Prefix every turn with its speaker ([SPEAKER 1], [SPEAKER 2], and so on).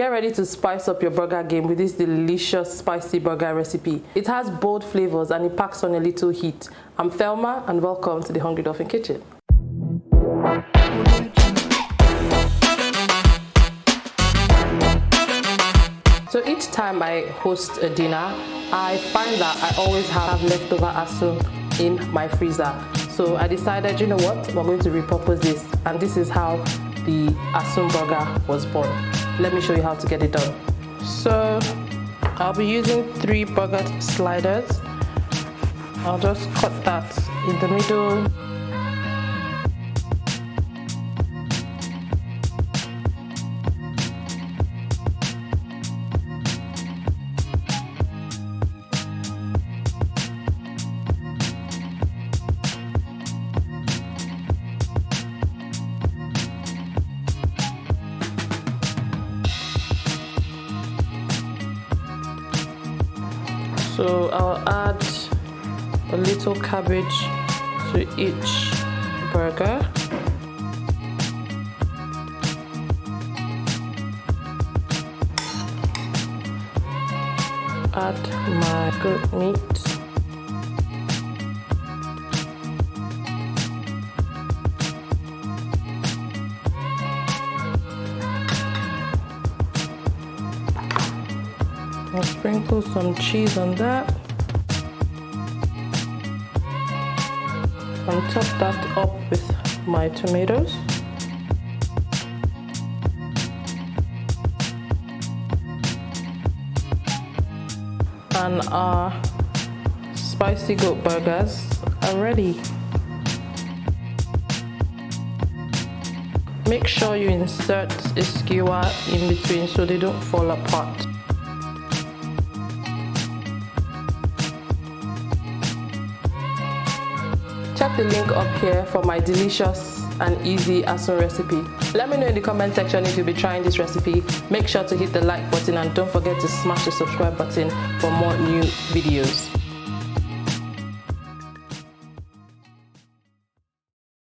[SPEAKER 1] Get ready to spice up your burger game with this delicious spicy burger recipe. It has bold flavors and it packs on a little heat. I'm Thelma and welcome to the Hungry Dolphin Kitchen. So each time I host a dinner, I find that I always have leftover asun in my freezer. So I decided, you know what, we're going to repurpose this, and this is how the asun burger was born. Let me show you how to get it done. So I'll be using 3 burger sliders. I'll just cut that in the middle. So I'll add a little cabbage to each burger. Add my goat meat. I'll sprinkle some cheese on that and top that up with my tomatoes. And our spicy goat burgers are ready. Make sure you insert a skewer in between so they don't fall apart. Check the link up here for my delicious and easy asun recipe. Let me know in the comment section if you'll be trying this recipe. Make sure to hit the like button and don't forget to smash the subscribe button for more new videos.